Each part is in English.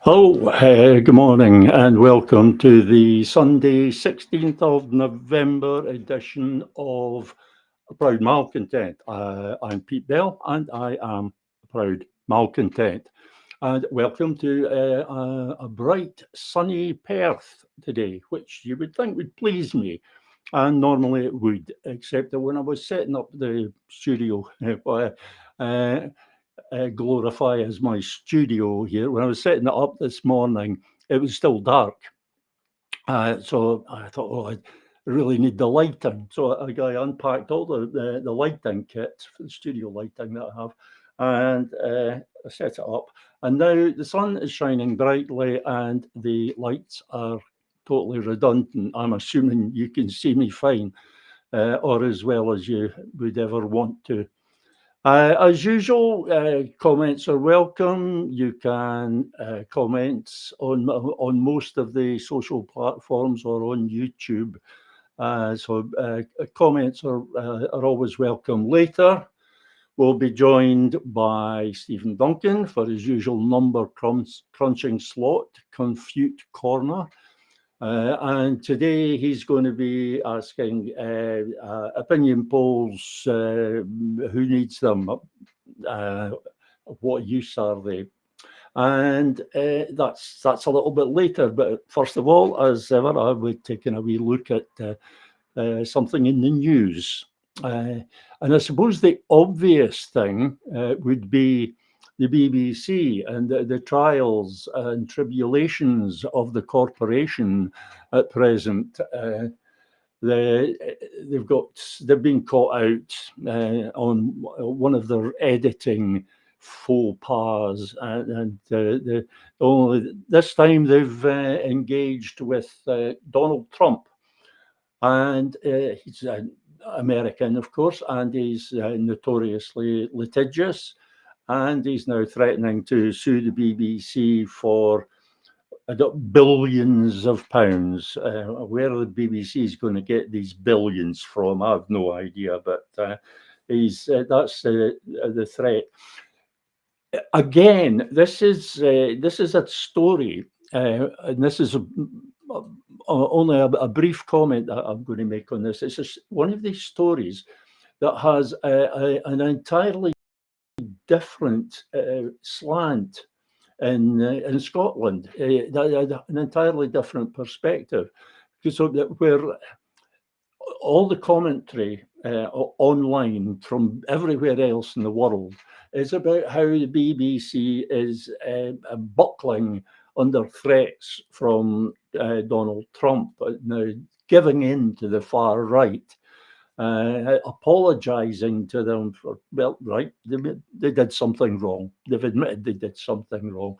Hello, good morning, and welcome to the Sunday, 16th of November edition of Proud Malcontent. I'm Pete Bell, and I am Proud Malcontent. And welcome to a bright, sunny Perth today, which you would think would please me. And normally it would, except that when I was setting up the studio, uh, glorify as my studio here. When I was setting it up this morning, it was still dark. So I thought, oh, I really need the lighting. So I unpacked all the lighting kit for the studio lighting that I have and I set it up. And now the sun is shining brightly and the lights are totally redundant. I'm assuming you can see me fine or as well as you would ever want to. As usual, comments are welcome. You can comment on most of the social platforms or on YouTube. So comments are always welcome. Later, we'll be joined by Stephen Duncan for his usual number crunching slot, Confute Corner. And today he's going to be asking opinion polls, who needs them, what use are they? And that's a little bit later. But first of all, as ever, I would take a wee look at something in the news. And I suppose the obvious thing would be the BBC and the trials and tribulations of the corporation at present. They've been caught out on one of their editing faux pas, and only this time they've engaged with Donald Trump, and he's an American, of course, and he's notoriously litigious. And he's now threatening to sue the BBC for billions of pounds. Where the BBC is going to get these billions from, I have no idea. But that's the threat. Again, this is a story, and this is only a brief comment that I'm going to make on this. It's just one of these stories that has an entirely different slant in Scotland, an entirely different perspective, because where all the commentary online from everywhere else in the world is about how the BBC is buckling under threats from Donald Trump, now giving in to the far right. Apologising to them for, well, right, they did something wrong. They've admitted they did something wrong.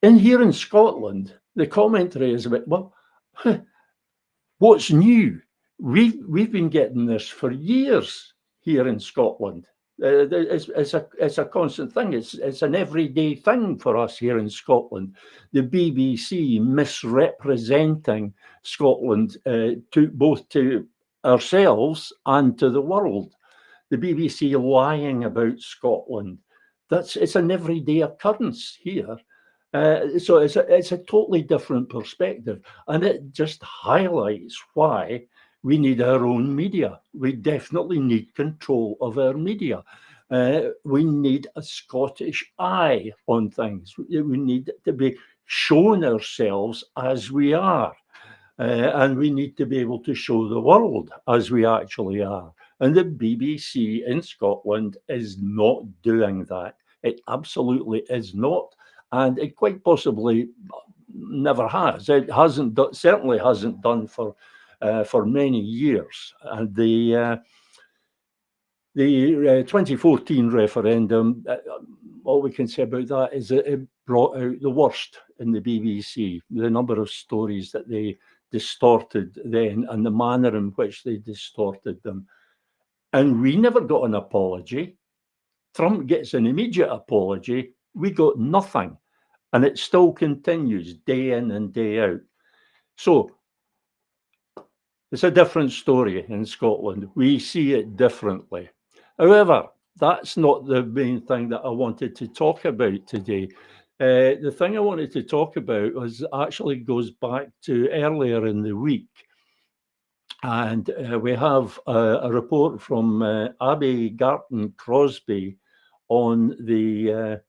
In here in Scotland, the commentary is about, well, what's new? We've been getting this for years here in Scotland. It's a constant thing. It's an everyday thing for us here in Scotland. The BBC misrepresenting Scotland both to ourselves and to the world. The BBC lying about Scotland. It's an everyday occurrence here. So it's a totally different perspective, and it just highlights why we need our own media. We definitely need control of our media. We need a Scottish eye on things. We need to be shown ourselves as we are. And we need to be able to show the world as we actually are. And the BBC in Scotland is not doing that. It absolutely is not. And it quite possibly never has. It certainly hasn't done for many years. And the 2014 referendum, all we can say about that is that it brought out the worst in the BBC, the number of stories that they distorted then and the manner in which they distorted them. And we never got an apology. Trump gets an immediate apology. We got nothing. And it still continues day in and day out. So it's a different story in Scotland. We see it differently. However, that's not the main thing that I wanted to talk about today. The thing I wanted to talk about actually goes back to earlier in the week. And we have a report from Abby Garton Crosby on the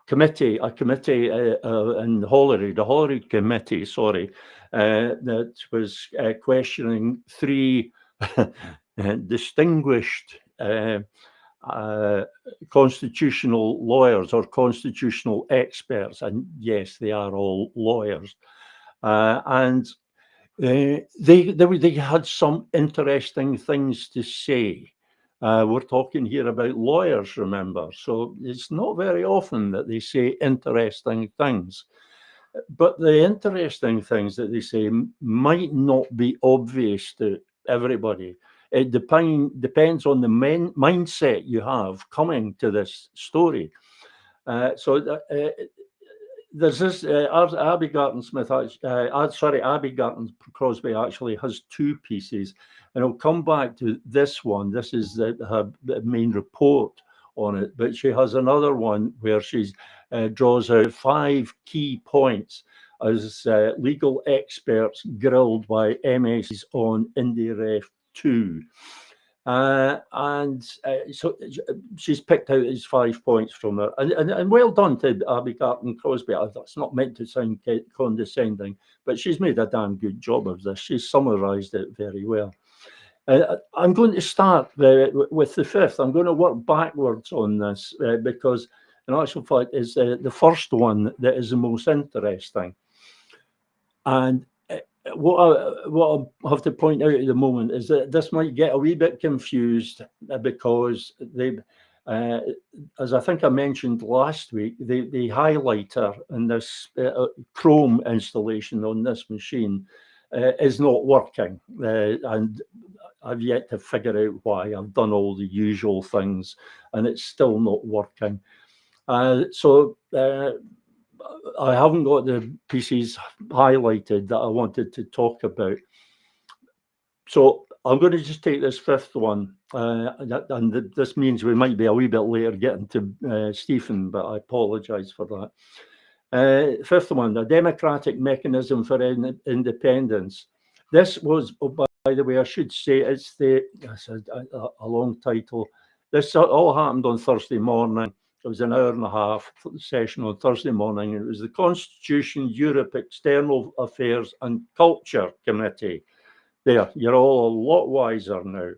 committee, a committee in Holyrood, the Holyrood Committee, sorry, that was questioning three distinguished constitutional lawyers or constitutional experts, and yes, they are all lawyers, and they had some interesting things to say. We're talking here about lawyers, remember, so it's not very often that they say interesting things. But the interesting things that they say might not be obvious to everybody. It depends on the mindset you have coming to this story. There's this Abby Garton Abby Garton Crosby actually has two pieces, and I'll come back to this one. This is her main report on it, but she has another one where she draws out 5 key points as legal experts grilled by MSs on IndyRef 2. So she's picked out these 5 points from her, and well done to Abby Garton Crosby. That's not meant to sound condescending, but she's made a damn good job of this. She's summarised it very well. I'm going to start with the fifth. I'm going to work backwards on this because, in actual fact, it's the first one that is the most interesting. And what I have to point out at the moment is that this might get a wee bit confused because they, as I think I mentioned last week, the highlighter in this Chrome installation on this machine is not working, and I've yet to figure out why. I've done all the usual things, and it's still not working. So I haven't got the pieces highlighted that I wanted to talk about. So I'm going to just take this fifth one, and this means we might be a wee bit later getting to Stephen, but I apologise for that. Fifth one, the democratic mechanism for independence. This was, by the way, I should say, it's a long title. This all happened on Thursday morning. It was an hour and a half session on Thursday morning. It was the Constitution, Europe, External Affairs and Culture Committee. There, you're all a lot wiser now.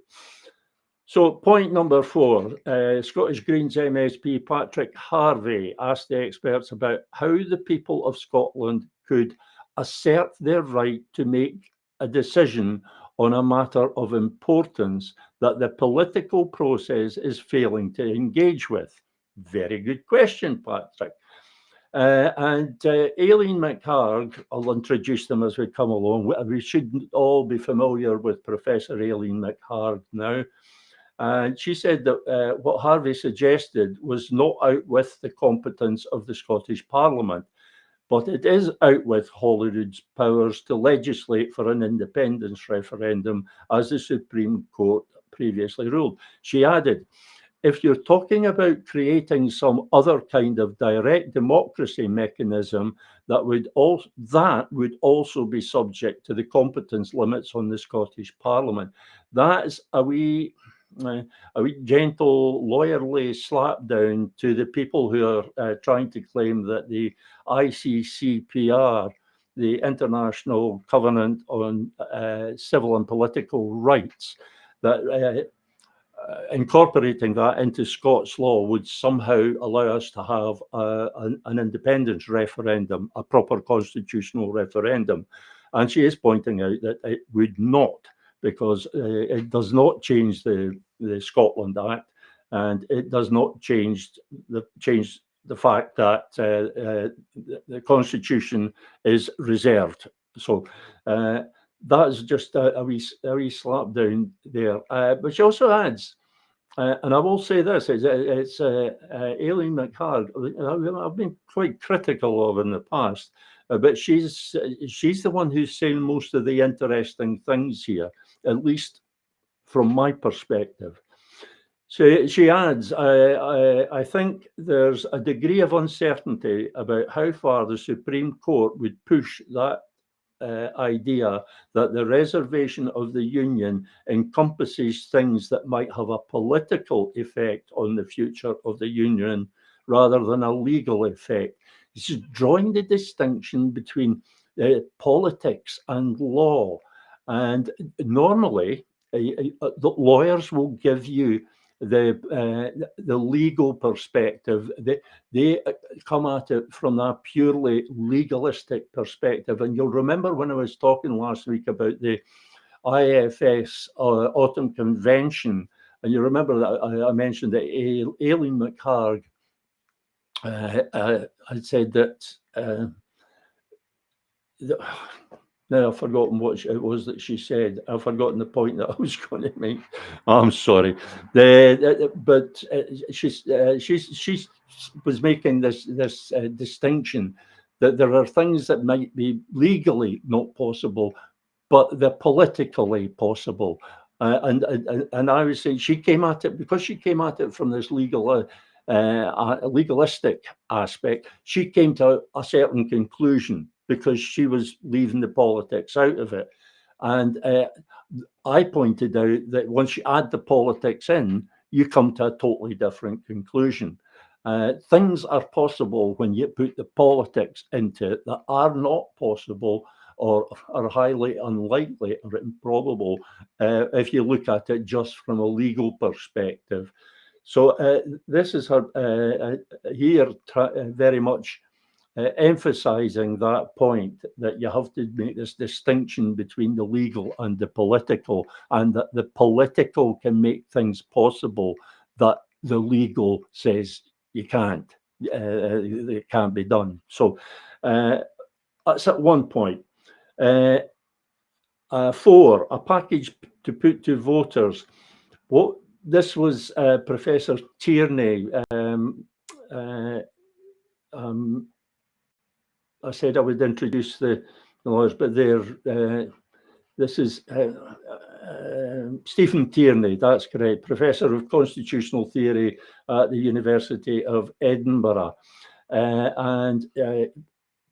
So point number 4, Scottish Greens MSP Patrick Harvey asked the experts about how the people of Scotland could assert their right to make a decision on a matter of importance that the political process is failing to engage with. Very good question, Patrick. Aileen McHarg, I'll introduce them as we come along. We should all be familiar with Professor Aileen McHarg now. And she said that what Harvey suggested was not out with the competence of the Scottish Parliament, but it is out with Holyrood's powers to legislate for an independence referendum, as the Supreme Court previously ruled. She added, if you're talking about creating some other kind of direct democracy mechanism, that would also be subject to the competence limits on the Scottish Parliament. That's a wee gentle lawyerly slap down to the people who are trying to claim that the ICCPR, the International Covenant on Civil and Political Rights, that incorporating that into Scots law would somehow allow us to have an independence referendum, a proper constitutional referendum. And she is pointing out that it would not, because it does not change the Scotland Act, and it does not change the fact that the Constitution is reserved. So that is just a wee slap down there. But she also adds, and I will say this, it's Aileen McHarg. I've been quite critical of in the past, but she's the one who's saying most of the interesting things here, at least from my perspective. So she adds, I think there's a degree of uncertainty about how far the Supreme Court would push that idea that the reservation of the Union encompasses things that might have a political effect on the future of the Union rather than a legal effect. This is drawing the distinction between politics and law. And normally, the lawyers will give you the legal perspective. They come at it from a purely legalistic perspective. And you'll remember when I was talking last week about the IFS Autumn Convention, and you remember that I mentioned that Aileen McHarg had said that. Now I've forgotten what it was that she said. I've forgotten the point that I was going to make. I'm sorry. But she was making this distinction that there are things that might be legally not possible, but they're politically possible. And I would say she came at it because she came at it from this legalistic aspect. She came to a certain conclusion because she was leaving the politics out of it. And I pointed out that once you add the politics in, you come to a totally different conclusion. Things are possible when you put the politics into it that are not possible or are highly unlikely or improbable if you look at it just from a legal perspective. So this is her here very much emphasizing that point, that you have to make this distinction between the legal and the political, and that the political can make things possible that the legal says you can't. It can't be done. So that's at one point. 4, a package to put to voters. This was Professor Tierney. I said I would introduce the lawyers, but this is Stephen Tierney, that's correct, Professor of Constitutional Theory at the University of Edinburgh. And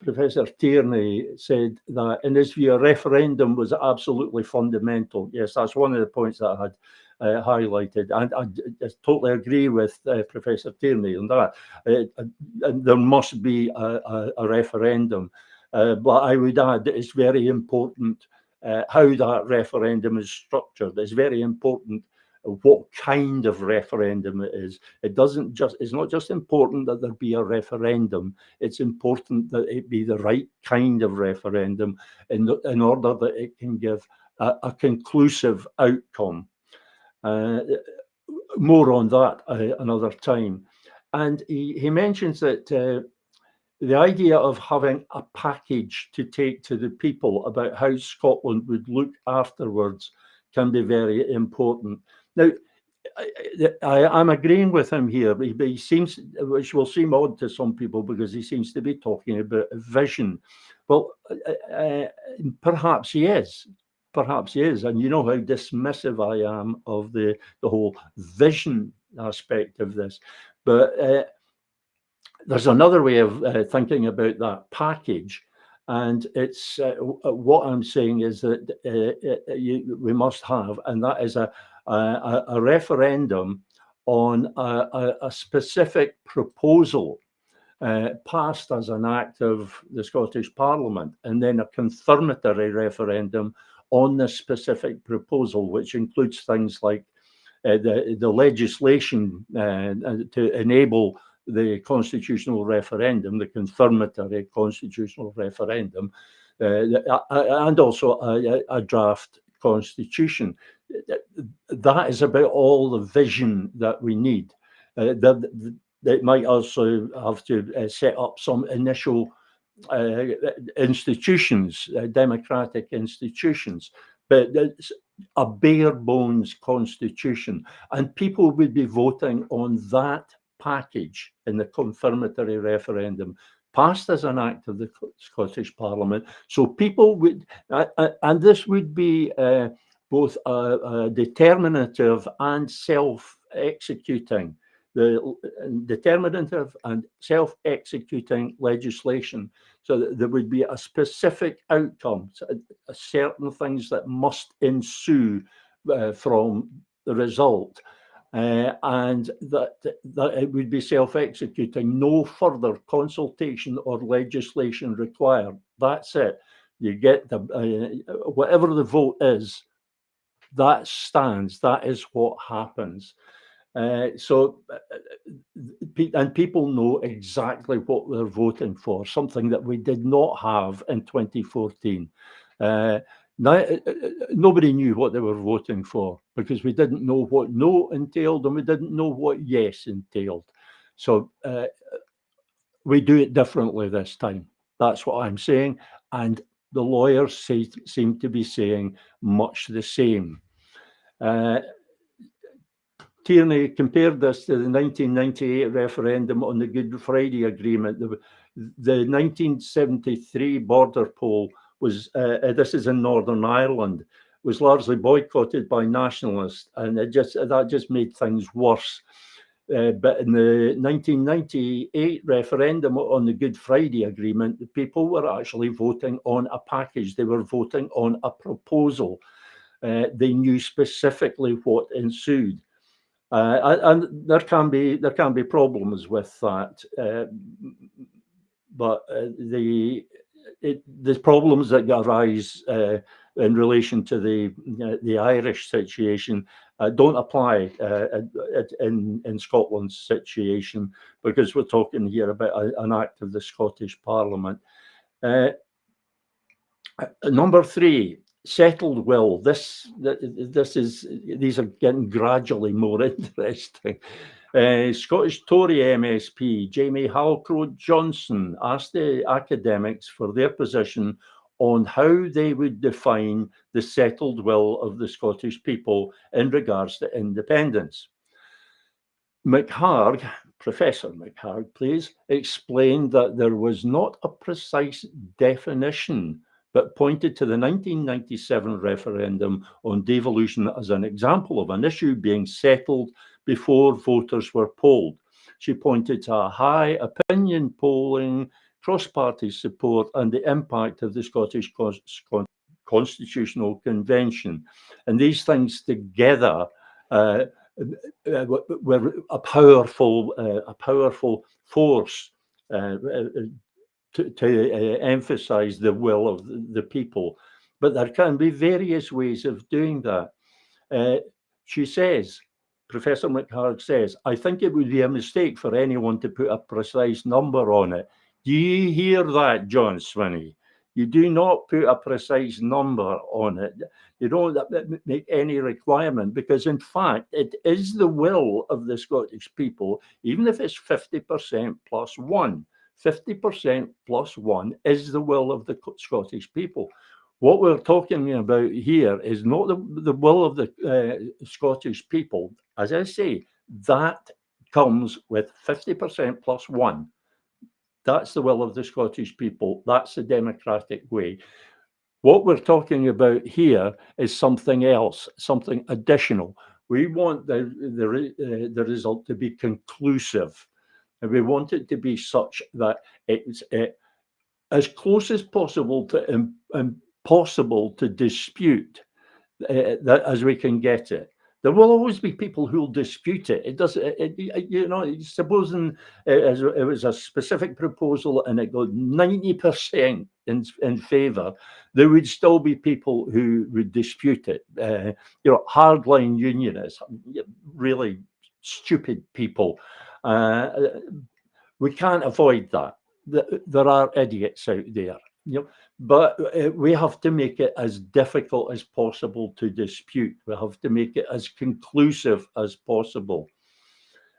Professor Tierney said that, in his view, a referendum was absolutely fundamental. Yes, that's one of the points that I had highlighted, and I totally agree with Professor Tierney on that. There must be a referendum, but I would add that it's very important how that referendum is structured. It's very important what kind of referendum it is. It's not just important that there be a referendum, it's important that it be the right kind of referendum in order that it can give a conclusive outcome. More on that another time. And he mentions that the idea of having a package to take to the people about how Scotland would look afterwards can be very important. Now, I'm agreeing with him here, but he seems, which will seem odd to some people, because he seems to be talking about a vision. Well, perhaps he is. Perhaps he is. And you know how dismissive I am of the whole vision aspect of this. But there's another way of thinking about that package. And it's what I'm saying is that we must have, and that is a referendum on a specific proposal passed as an act of the Scottish Parliament, and then a confirmatory referendum on the specific proposal, which includes things like the legislation to enable the constitutional referendum, the confirmatory constitutional referendum, and also a draft constitution. That is about all the vision that we need. They might also have to set up some initial institutions, democratic institutions, but it's a bare bones constitution, and people would be voting on that package in the confirmatory referendum passed as an act of the Scottish Parliament. So people would, and this would be both a determinative and self self-executing, the determinative and self-executing legislation, so that there would be a specific outcome, certain things that must ensue from the result. And that it would be self-executing, no further consultation or legislation required. That's it. You get the whatever the vote is, that stands. That is what happens. And people know exactly what they're voting for, something that we did not have in 2014. Nobody knew what they were voting for, because we didn't know what no entailed and we didn't know what yes entailed. So we do it differently this time. That's what I'm saying. And the lawyers seem to be saying much the same. Tierney compared this to the 1998 referendum on the Good Friday Agreement. The 1973 border poll was, this is in Northern Ireland, was largely boycotted by nationalists, and that just made things worse. But in the 1998 referendum on the Good Friday Agreement, the people were actually voting on a package. They were voting on a proposal. They knew specifically what ensued. And there can be problems with that, but the problems that arise in relation to the Irish situation don't apply in Scotland's situation, because we're talking here about an act of the Scottish Parliament. Number 3. Settled will. These are getting gradually more interesting. Scottish Tory MSP Jamie Halcrow Johnson asked the academics for their position on how they would define the settled will of the Scottish people in regards to independence. Professor McHarg, please, explained that there was not a precise definition, but pointed to the 1997 referendum on devolution as an example of an issue being settled before voters were polled. She pointed to a high opinion polling, cross-party support, and the impact of the Scottish Constitutional Convention. And these things together were a powerful force to emphasize the will of the people. But there can be various ways of doing that. She says, Professor McHarg says, I think it would be a mistake for anyone to put a precise number on it. Do you hear that, John Swinney? You do not put a precise number on it. You don't make any requirement, because in fact, it is the will of the Scottish people, even if it's 50% plus 1. 50% plus 1 is the will of the Scottish people. What we're talking about here is not the will of the Scottish people. As I say, that comes with 50% plus 1. That's the will of the Scottish people. That's the democratic way. What we're talking about here is something else, something additional. We want the result to be conclusive. And we want it to be such that it's as close as possible to impossible to dispute that as we can get it. There will always be people who will dispute it. It does, supposing it was a specific proposal and it got 90% in favour, there would still be people who would dispute it. Hardline unionists, really stupid people. We can't avoid that. There are idiots out there, but we have to make it as difficult as possible to dispute. We have to make it as conclusive as possible.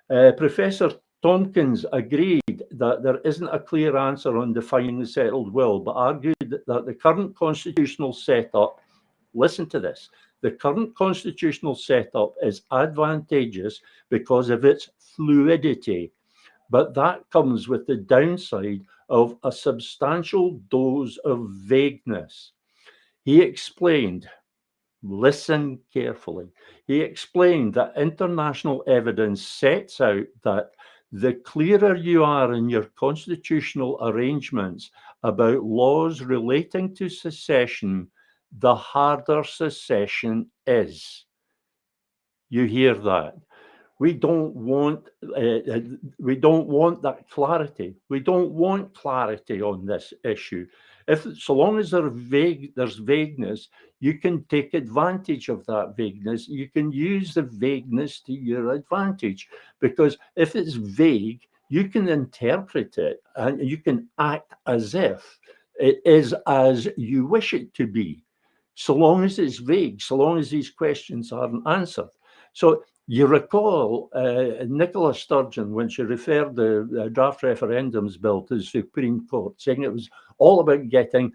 Professor Tompkins agreed that there isn't a clear answer on defining the settled will, but argued that the current constitutional setup, listen to this, the current constitutional setup is advantageous because of its fluidity. But that comes with the downside of a substantial dose of vagueness. He explained, Listen carefully. He explained that international evidence sets out that the clearer you are in your constitutional arrangements about laws relating to secession, the harder secession is. You hear that? We don't want we don't want that clarity. We don't want clarity on this issue. If so long as there's vagueness, you can take advantage of that vagueness. You can use the vagueness to your advantage, because if it's vague, you can interpret it and you can act as if it is as you wish it to be. So long as it's vague, so long as these questions aren't answered. So you recall Nicola Sturgeon, when she referred the draft referendums bill to the Supreme Court, saying it was all about getting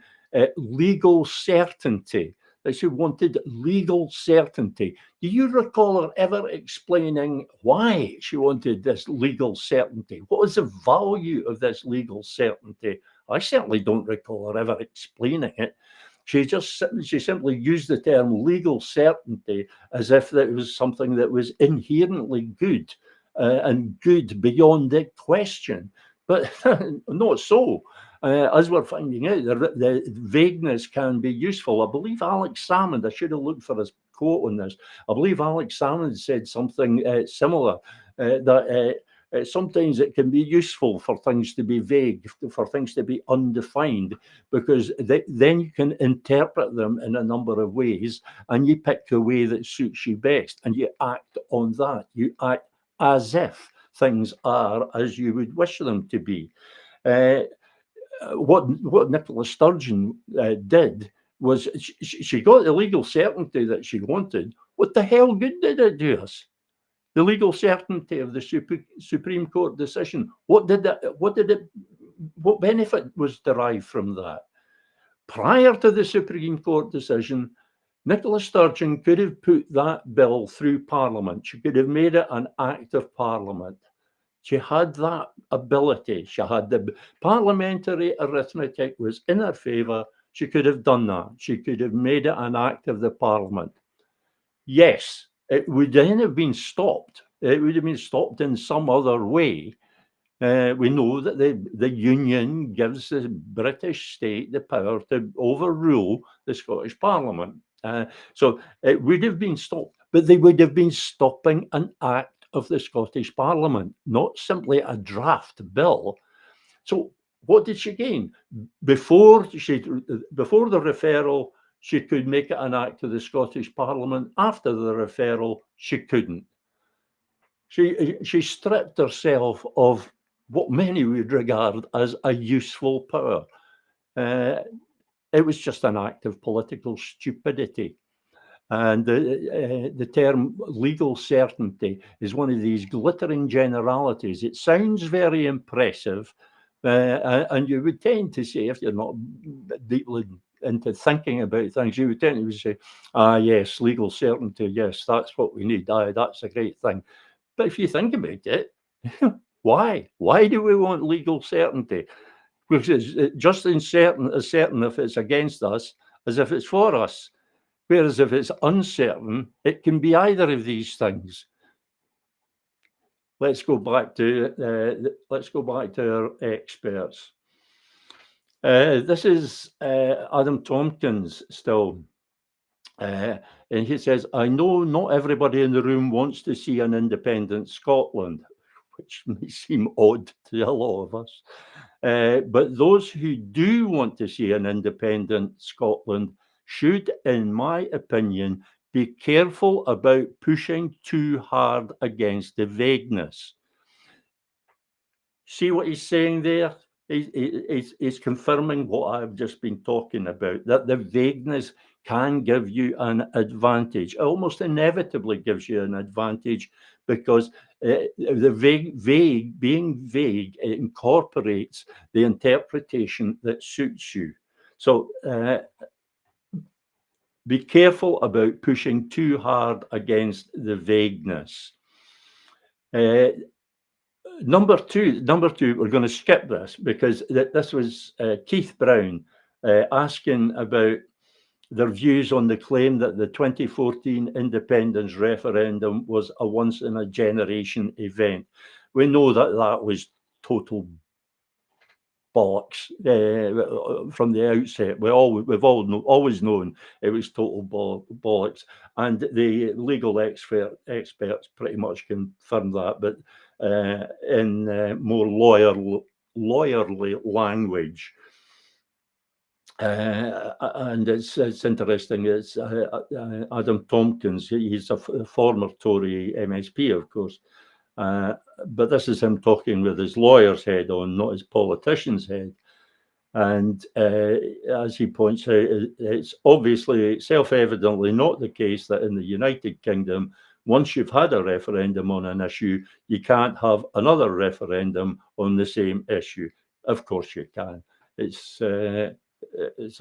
legal certainty, that she wanted legal certainty. Do you recall her ever explaining why she wanted this legal certainty? What was the value of this legal certainty? I certainly don't recall her ever explaining it. She simply used the term legal certainty as if that was something that was inherently good and good beyond the question. But not so. As we're finding out, the vagueness can be useful. I believe Alex Salmond, I should have looked for his quote on this. I believe Alex Salmond said something similar, that sometimes it can be useful for things to be vague, for things to be undefined, because then you can interpret them in a number of ways, and you pick the way that suits you best, and you act on that. You act as if things are as you would wish them to be. What Nicola Sturgeon did was she got the legal certainty that she wanted. What the hell good did it do us? The legal certainty of the Supreme Court decision. What benefit was derived from that? Prior to the Supreme Court decision, Nicola Sturgeon could have put that bill through Parliament. She could have made it an act of Parliament. She had that ability. She had the parliamentary arithmetic was in her favour. She could have done that. She could have made it an act of the Parliament. Yes, it would then have been stopped. It would have been stopped in some other way. We know that the Union gives the British state the power to overrule the Scottish Parliament. So it would have been stopped, but they would have been stopping an act of the Scottish Parliament, not simply a draft bill. So what did she gain? Before the referral, she could make it an act of the Scottish Parliament. After the referral, she couldn't. She stripped herself of what many would regard as a useful power. It was just an act of political stupidity. And the term legal certainty is one of these glittering generalities. It sounds very impressive, and you would tend to say, if you're not deeply into thinking about things, you would tend to say, yes, legal certainty, yes, that's what we need. That's a great thing. But if you think about it, why? Why do we want legal certainty? Because it's just as certain if it's against us as if it's for us. Whereas if it's uncertain, it can be either of these things. Let's go back to our experts. This is Adam Tompkins still. And he says, I know not everybody in the room wants to see an independent Scotland, which may seem odd to a lot of us. But those who do want to see an independent Scotland should, in my opinion, be careful about pushing too hard against the vagueness. See what he's saying there? He's confirming what I've just been talking about, that the vagueness can give you an advantage. It almost inevitably gives you an advantage, because being vague, it incorporates the interpretation that suits you. So be careful about pushing too hard against the vagueness. Number two, we're going to skip this because this was Keith Brown asking about their views on the claim that the 2014 independence referendum was a once-in-a-generation event. We know that that was total bollocks from the outset. We've always known it was total bollocks, and the legal experts pretty much confirmed that, but in more lawyerly language. And it's interesting. It's Adam Tompkins. He's a former Tory MSP, of course. But this is him talking with his lawyer's head on, not his politician's head. And as he points out, it's obviously self-evidently not the case that in the United Kingdom, once you've had a referendum on an issue, you can't have another referendum on the same issue. Of course you can. It's a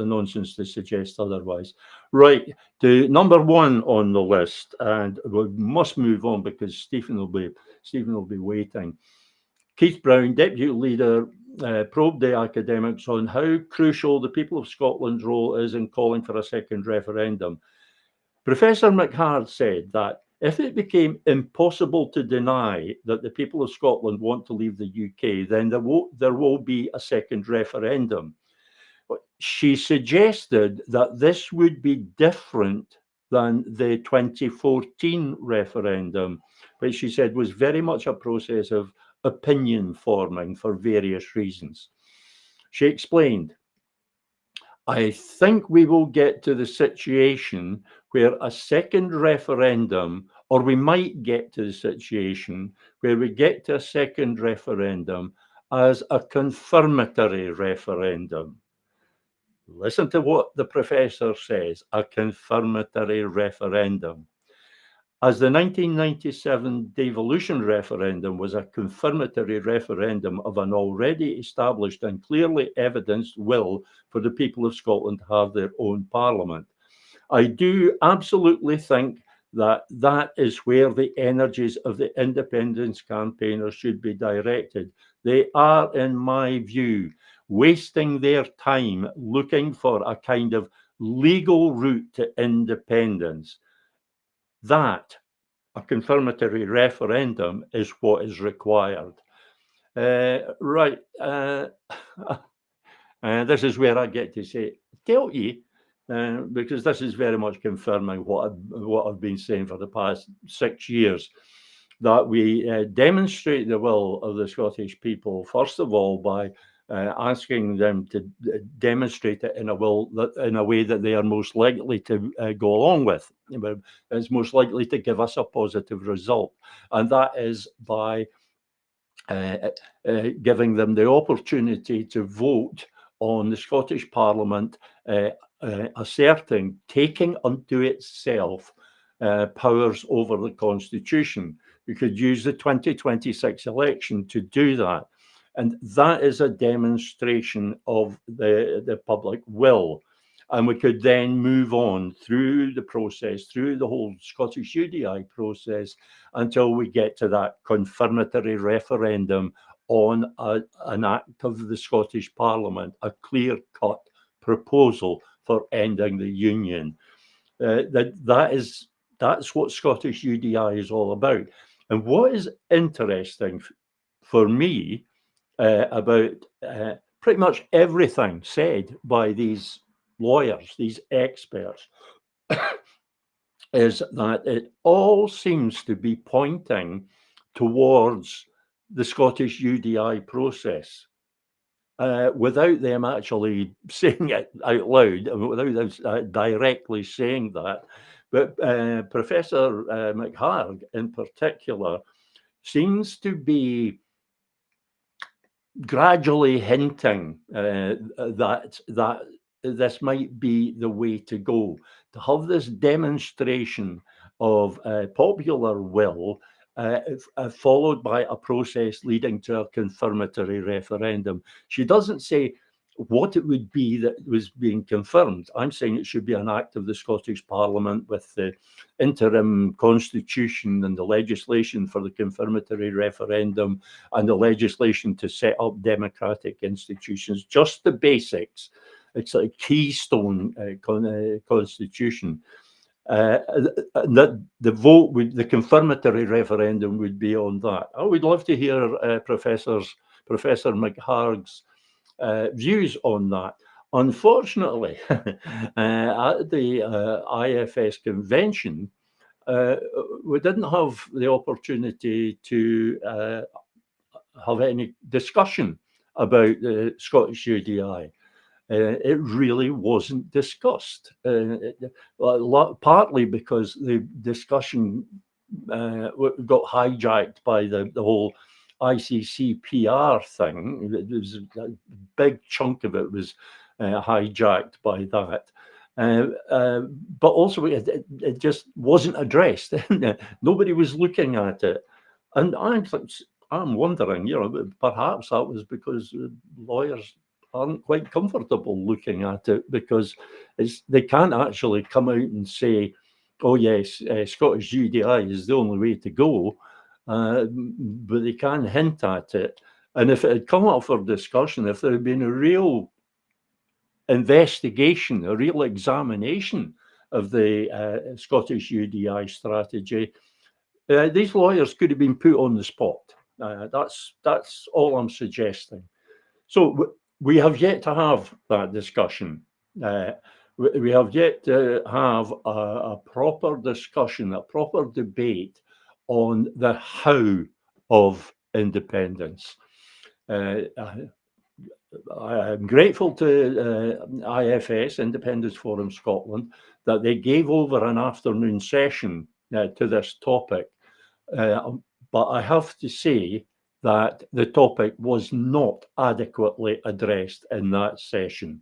nonsense to suggest otherwise. Right, to number one on the list, and we must move on because Stephen will be waiting. Keith Brown, Deputy Leader, probed the academics on how crucial the people of Scotland's role is in calling for a second referendum. Professor McHarg said that if it became impossible to deny that the people of Scotland want to leave the UK, then there will be a second referendum. She suggested that this would be different than the 2014 referendum, which she said was very much a process of opinion forming for various reasons. She explained, I think we will get to the situation where a second referendum, or we might get to the situation where we get to a second referendum as a confirmatory referendum. Listen to what the professor says, a confirmatory referendum. As the 1997 devolution referendum was a confirmatory referendum of an already established and clearly evidenced will for the people of Scotland to have their own parliament. I do absolutely think that that is where the energies of the independence campaigners should be directed. They are, in my view, wasting their time looking for a kind of legal route to independence. That, a confirmatory referendum, is what is required. Right. This is where I get to say, tell you, because this is very much confirming what I've been saying for the past 6 years, that we demonstrate the will of the Scottish people, first of all, by asking them to demonstrate it in a way that they are most likely to go along with. It's most likely to give us a positive result, and that is by giving them the opportunity to vote on the Scottish Parliament taking unto itself powers over the Constitution. We could use the 2026 election to do that. And that is a demonstration of the public will. And we could then move on through the process, through the whole Scottish UDI process, until we get to that confirmatory referendum on an act of the Scottish Parliament, a clear-cut proposal for ending the Union. That's what Scottish UDI is all about. And what is interesting for me about pretty much everything said by these lawyers, these experts, is that it all seems to be pointing towards the Scottish UDI process without them actually saying it out loud, without them directly saying that. But Professor McHarg in particular seems to be gradually hinting that this might be the way to go, to have this demonstration of popular will followed by a process leading to a confirmatory referendum. She doesn't say what it would be that was being confirmed. I'm saying it should be an act of the Scottish Parliament with the interim constitution and the legislation for the confirmatory referendum and the legislation to set up democratic institutions, just the basics. it's a keystone constitution. And that the vote would, the confirmatory referendum would be on that. I would love to hear Professor McHarg's views on that. Unfortunately, at the IFS convention, we didn't have the opportunity to have any discussion about the Scottish UDI. It really wasn't discussed, partly because the discussion got hijacked by the whole ICC PR thing. It was a big chunk of it was hijacked by that. But also it just wasn't addressed. Nobody was looking at it. And I'm wondering, perhaps that was because lawyers aren't quite comfortable looking at it, because they can't actually come out and say, oh yes, Scottish UDI is the only way to go, but they can hint at it. And if it had come up for discussion, if there had been a real investigation, a real examination of the Scottish UDI strategy, these lawyers could have been put on the spot. That's all I'm suggesting. So we have yet to have that discussion. We have yet to have a proper discussion, a proper debate on the how of independence. I'm grateful to IFS, Independence Forum Scotland, that they gave over an afternoon session to this topic. But I have to say that the topic was not adequately addressed in that session.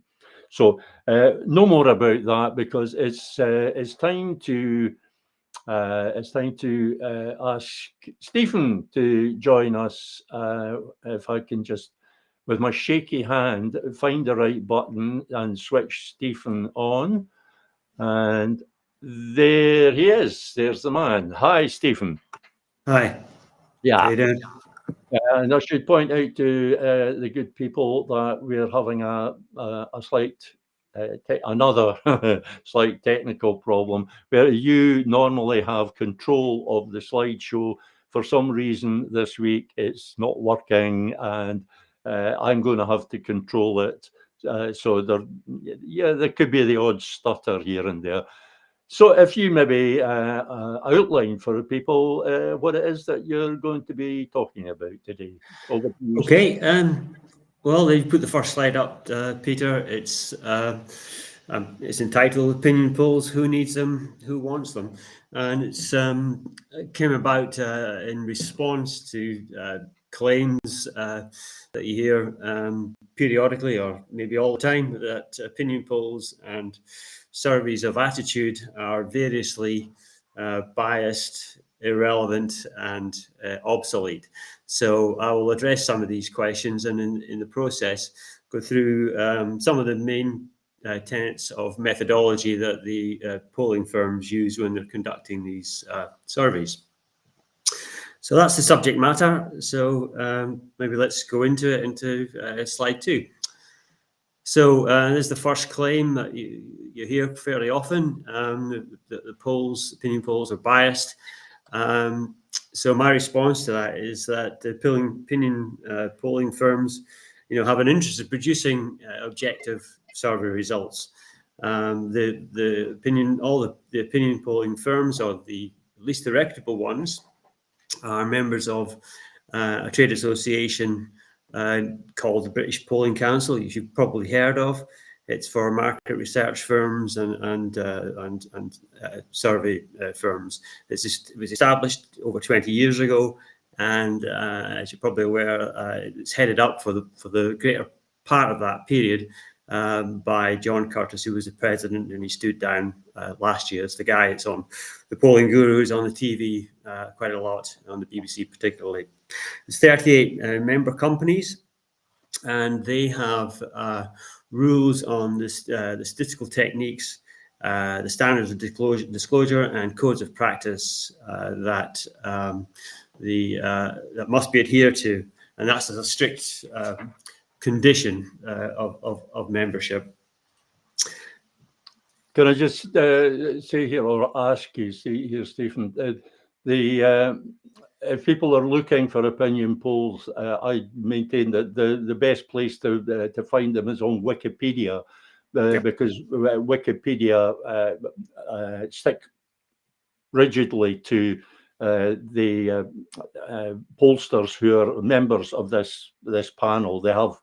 So no more about that, because it's time to ask Stephen to join us. If I can just, with my shaky hand, find the right button and switch Stephen on. And there he is. There's the man. Hi, Stephen. Hi. Yeah. How you doing? And I should point out to the good people that we're having a slight, another slight technical problem, where you normally have control of the slideshow. For some reason this week it's not working, and I'm going to have to control it. So there could be the odd stutter here and there. So if you maybe outline for people what it is that you're going to be talking about today. Okay. Well, you put the first slide up, Peter. It's entitled "Opinion Polls: Who Needs Them, Who Wants Them," and it came about in response to claims that you hear periodically, or maybe all the time, that opinion polls and surveys of attitude are variously biased, irrelevant, and obsolete. So I will address some of these questions, and in the process go through some of the main tenets of methodology that the polling firms use when they're conducting these surveys. So that's the subject matter. So maybe let's go into slide 2. So there's the first claim that you hear fairly often, that the opinion polls are biased. So my response to that is that the opinion polling firms, have an interest in producing objective survey results. All the opinion polling firms, or at least the reputable ones, are members of a trade association called the British Polling Council. You've probably heard of. It's for market research firms and survey firms. It was established over 20 years ago, and as you're probably aware, it's headed up for the greater part of that period by John Curtis, who was the president, and he stood down last year. It's the guy that's on the Polling Gurus on the TV quite a lot, on the BBC particularly. There's 38 member companies, and they have rules on the statistical techniques, the standards of disclosure, and codes of practice that must be adhered to, and that's a strict condition of membership. Can I just say here or ask you, see here, Stephen, if people are looking for opinion polls, I maintain that the best place to find them is on Wikipedia, Yep. because Wikipedia stick rigidly to the pollsters who are members of this panel. They have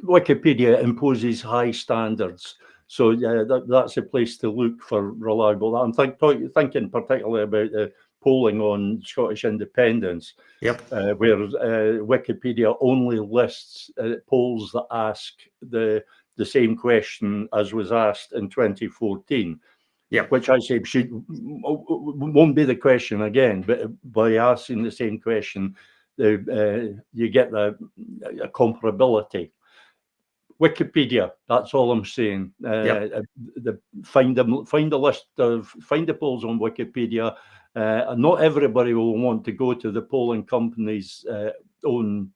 Wikipedia imposes high standards. So yeah, that's a place to look for reliable. I'm thinking particularly about the polling on Scottish independence, Yep. where Wikipedia only lists polls that ask the same question as was asked in 2014. Yep. Which I say won't be the question again, but by asking the same question, you get the comparability. Wikipedia. That's all I'm saying. Find the list of the polls on Wikipedia. Not everybody will want to go to the polling company's own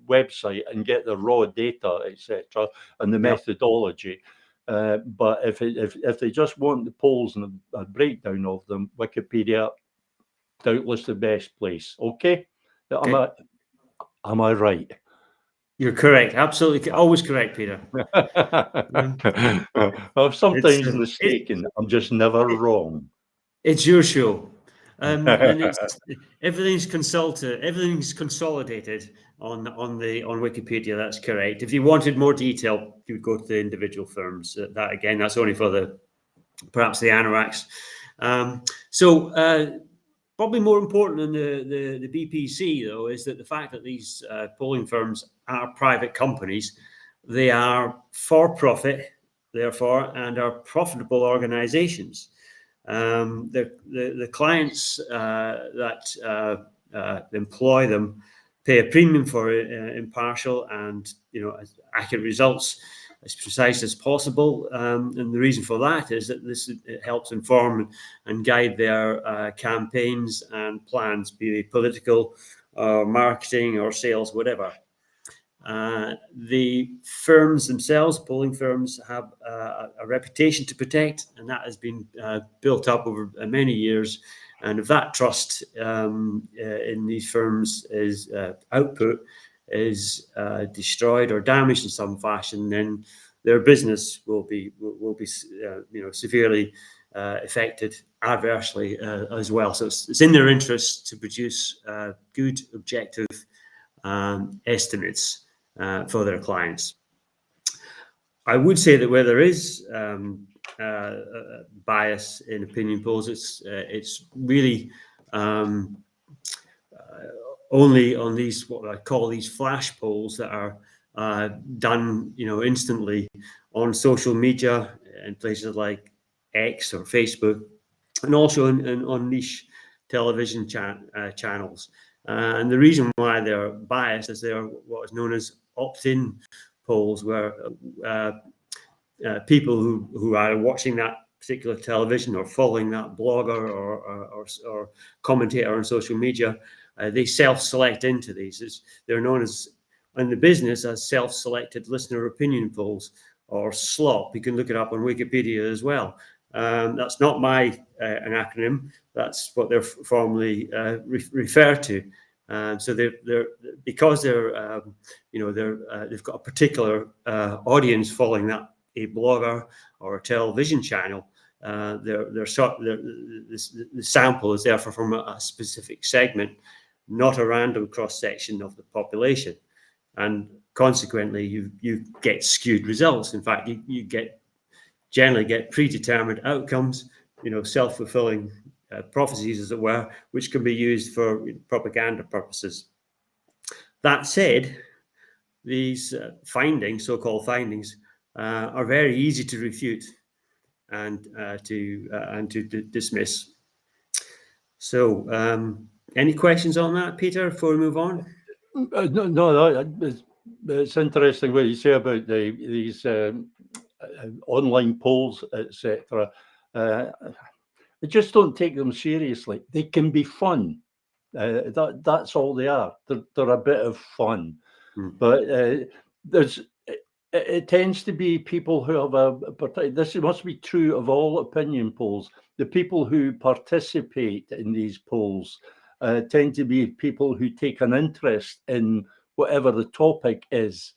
website and get the raw data, etc., and the methodology. But if they just want the polls and a breakdown of them, Wikipedia, doubtless the best place. Okay, am I right? You're correct. Absolutely, always correct, Peter. I'm sometimes mistaken. I'm just never wrong. It's your show, and everything's consolidated on Wikipedia. That's correct. If you wanted more detail, you would go to the individual firms. That again, that's only for perhaps the anoraks. Probably more important than the BPC, though, is that the fact that these polling firms are private companies, they are for profit, therefore, and are profitable organizations. The clients that employ them pay a premium for impartial and accurate results, as precise as possible, and the reason for that is that it helps inform and guide their campaigns and plans, be they political, marketing, or sales, whatever. The firms themselves, polling firms, have a reputation to protect, and that has been built up over many years. And if that trust in these firms is output is destroyed or damaged in some fashion, then their business will be severely affected adversely as well. So it's in their interest to produce good, objective estimates for their clients. I would say that where there is bias in opinion polls, it's really only on these, what I call these flash polls that are done, instantly on social media in places like X or Facebook, and also on niche television channels. And the reason why they're biased is they're what is known as opt-in polls, where people who are watching that particular television or following that blogger or commentator on social media, they self-select into these. They're known as, in the business, as self-selected listener opinion polls, or SLOP. You can look it up on Wikipedia as well. That's not my an acronym. That's what they're formally referred to. So they're because they've got a particular audience following a blogger or a television channel. The sample is therefore from a specific segment, not a random cross section of the population, and consequently you get skewed results. In fact, you generally get predetermined outcomes, self-fulfilling prophecies, as it were, which can be used for propaganda purposes. That said, these findings, so-called findings, are very easy to refute and to dismiss. So, any questions on that, Peter, before we move on? No, it's interesting what you say about these online polls, etc. I just don't take them seriously. They can be fun. That's all they are. They're a bit of fun. But there's it tends to be people who have this must be true of all opinion polls. The people who participate in these polls tend to be people who take an interest in whatever the topic is.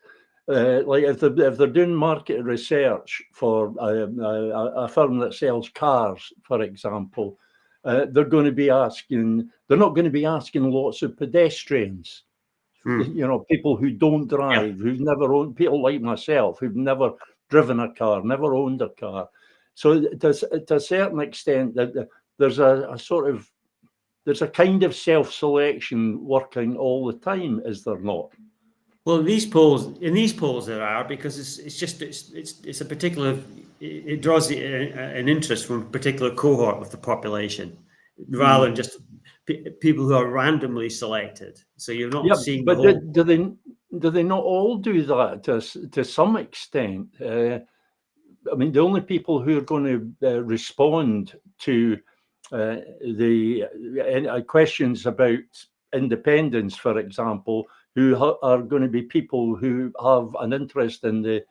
Like if they're doing market research for a firm that sells cars, for example, they're going to be asking. They're not going to be asking lots of pedestrians. You know, people who don't Yeah. drive, who've never owned, people like myself, who've never driven a car, never owned a car. So to a certain extent, that there's a sort of there's a kind of self-selection working all the time, is there not? Well, in these polls there are, because it's a particular, it draws an interest from a particular cohort of the population, rather than just people who are randomly selected. So you're not Yeah, seeing the but whole. do they not all do that to some extent? I mean, the only people who are going to respond to the questions about independence, for example, who are going to be people who have an interest in the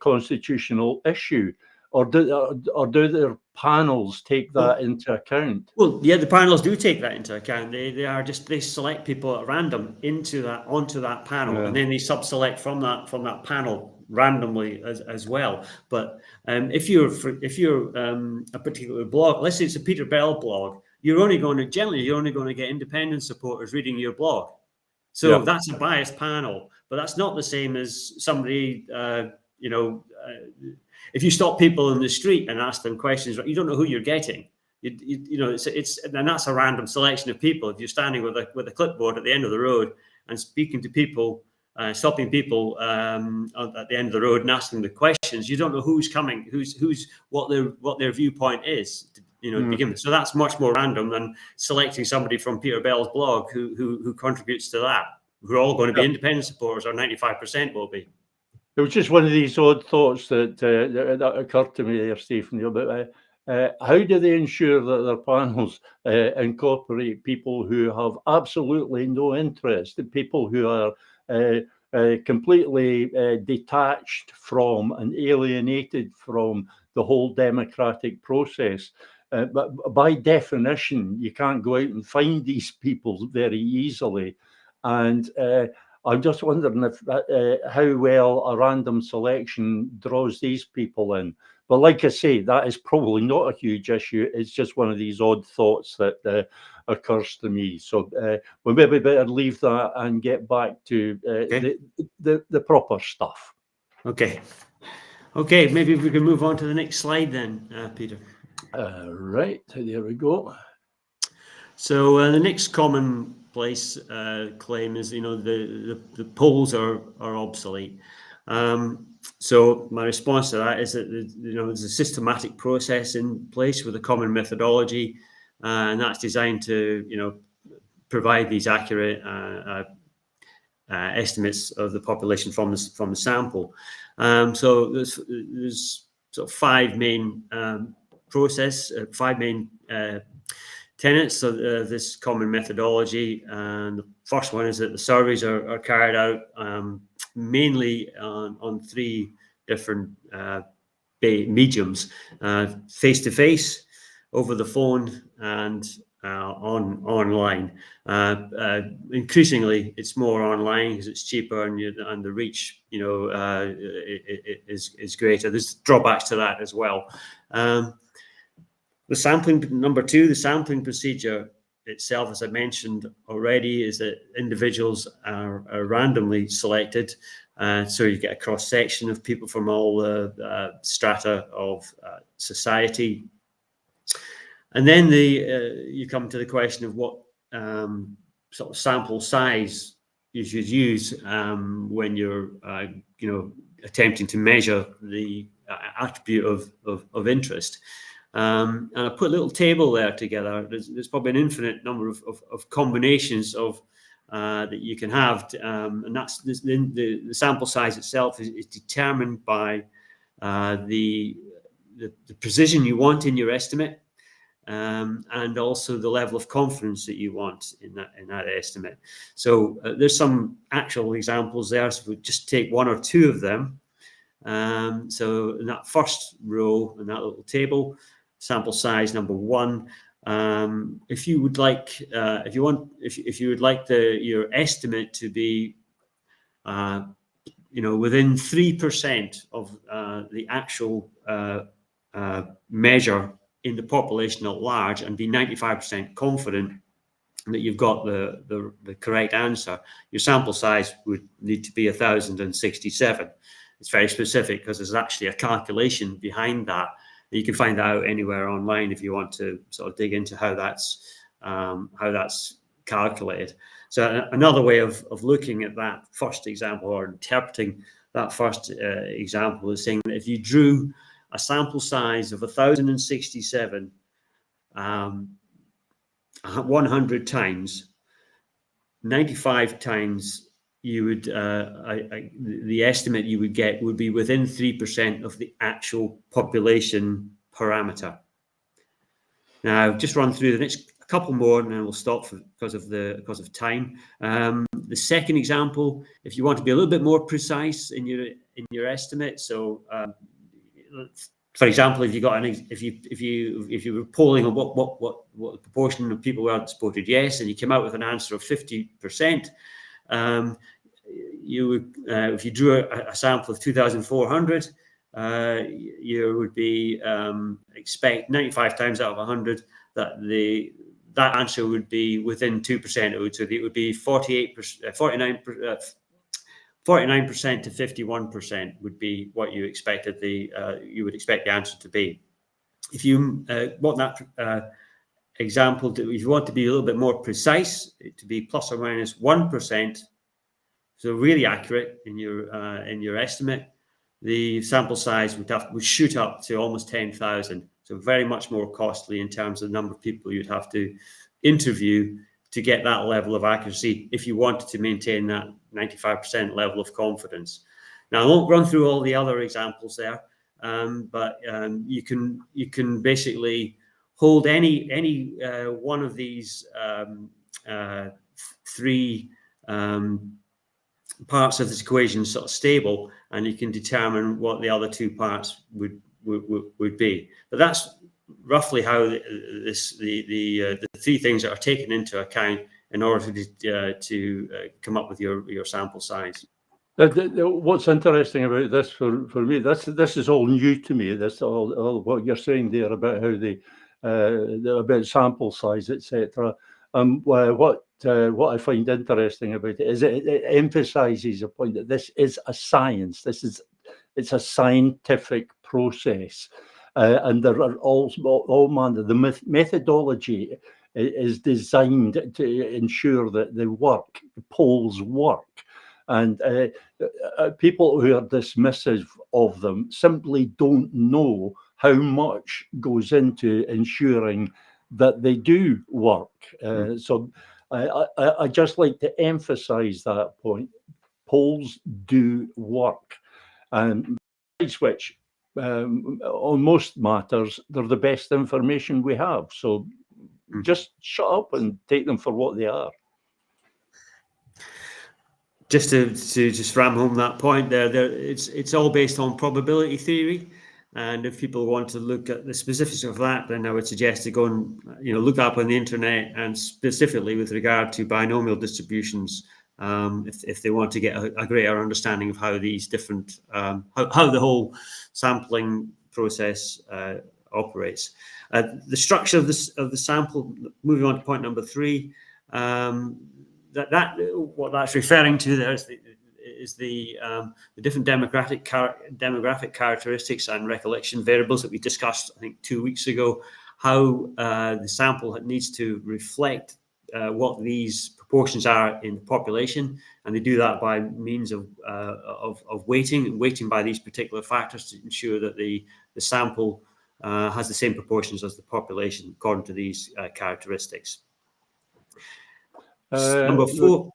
constitutional issue, or do their panels take that into account? Well, yeah, the panels do take that into account. They select people at random onto that panel, and Yeah. then they sub-select from that panel randomly as well. But if you're a particular blog, let's say it's a Peter Bell blog, you're only going to get independent supporters reading your blog. So Yeah. that's a biased panel, but that's not the same as somebody. If you stop people in the street and ask them questions, you don't know who you're getting. And that's a random selection of people. If you're standing with a clipboard at the end of the road and speaking to people, stopping people at the end of the road and asking the questions, you don't know who's coming, what their viewpoint is. To begin with. So that's much more random than selecting somebody from Peter Bell's blog who contributes to that. We're all going to be independent supporters, or 95% will be. It was just one of these odd thoughts that occurred to me there, Stephen. About how do they ensure that their panels incorporate people who have absolutely no interest, people who are completely detached from and alienated from the whole democratic process? But by definition, you can't go out and find these people very easily. And I'm just wondering if how well a random selection draws these people in. But like I say, that is probably not a huge issue. It's just one of these odd thoughts that occurs to me. So we maybe better leave that and get back to the proper stuff. Okay. Maybe we can move on to the next slide then, Peter. Right, there we go. So the next commonplace claim is, the polls are obsolete. So my response to that is that there's a systematic process in place with a common methodology, and that's designed to provide these accurate estimates of the population from the sample. So there's sort of five main tenets of this common methodology, and the first one is that the surveys are carried out mainly on three different mediums: face-to-face, over the phone, and online. Increasingly, it's more online because it's cheaper and the reach, is greater. There's drawbacks to that as well. The sampling procedure itself, as I mentioned already, is that individuals are randomly selected. So you get a cross section of people from all the strata of society. And then you come to the question of what sort of sample size you should use when you're attempting to measure the attribute of interest. And I put a little table there together. There's probably an infinite number of combinations of that you can have, and that's the sample size itself is determined by the precision you want in your estimate. and also the level of confidence that you want in that estimate. So there's some actual examples there. So we'll just take one or two of them. So in that first row in that little table, sample size number 1. If you would like, if you would like your estimate to be, within 3% of the actual measure in the population at large, and be 95% confident that you've got the correct answer, your sample size would need to be 1,067. It's very specific because there's actually a calculation behind that. You can find that out anywhere online if you want to sort of dig into how that's calculated. So another way of looking at that first example, or interpreting that first example, is saying that if you drew a sample size of 1,067 100 times, 95 times, you would the estimate you would get would be within 3% of the actual population parameter. Now, just run through the next couple more, and then we'll stop because of time. The second example, if you want to be a little bit more precise in your estimate, so for example, if you were polling on what the proportion of people were that voted yes, and you came out with an answer of 50%, you would, if you drew a sample of 2,400, you would be expect 95 times out of 100 that that answer would be within 2%. It would be 49% to 51% would be what you expected you would expect the answer to be. If you want that example if you want to be a little bit more precise, to be plus or minus 1%, so really accurate in your estimate, the sample size would shoot up to almost 10,000. So very much more costly in terms of the number of people you'd have to interview to get that level of accuracy if you wanted to maintain that 95% level of confidence. Now, I won't run through all the other examples there, but you can basically hold any one of these three parts of this equation sort of stable, and you can determine what the other two parts would be. But that's roughly how the three things that are taken into account in order to come up with your sample size. What's interesting about this for me, this is all new to me. This all what you're saying there about how about sample size, etc. What I find interesting about it is it emphasises the point that this is a science. It's a scientific process, and there are all manner. The methodology is designed to ensure that the polls work. And people who are dismissive of them simply don't know how much goes into ensuring that they do work. So I just like to emphasize that point. Polls do work. And besides which, on most matters, they're the best information we have. So just shut up and take them for what they are. Just to just ram home that point there, it's all based on probability theory, and if people want to look at the specifics of that, then I would suggest to go and look up on the internet, and specifically with regard to binomial distributions, if they want to get a greater understanding of how these different how the whole sampling process operates. The structure of the sample. Moving on to point number 3. What that's referring to there is the different demographic characteristics and recollection variables that we discussed, I think, 2 weeks ago. How the sample needs to reflect what these proportions are in the population, and they do that by means of weighting by these particular factors to ensure that the sample has the same proportions as the population according to these characteristics. Number 4.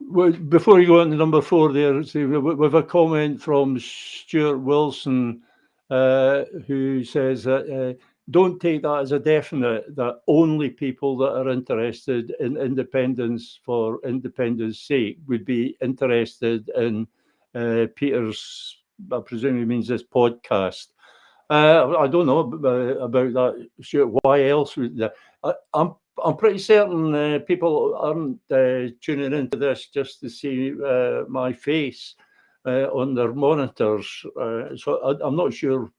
Well, before you go on to number 4 there, see, we've a comment from Stuart Wilson who says that don't take that as a definite that only people that are interested in independence for independence sake would be interested in Peter's, I presume he means this podcast. I don't know about that. Sure, why else would that? I'm pretty certain people aren't tuning into this just to see my face on their monitors. So I'm not sure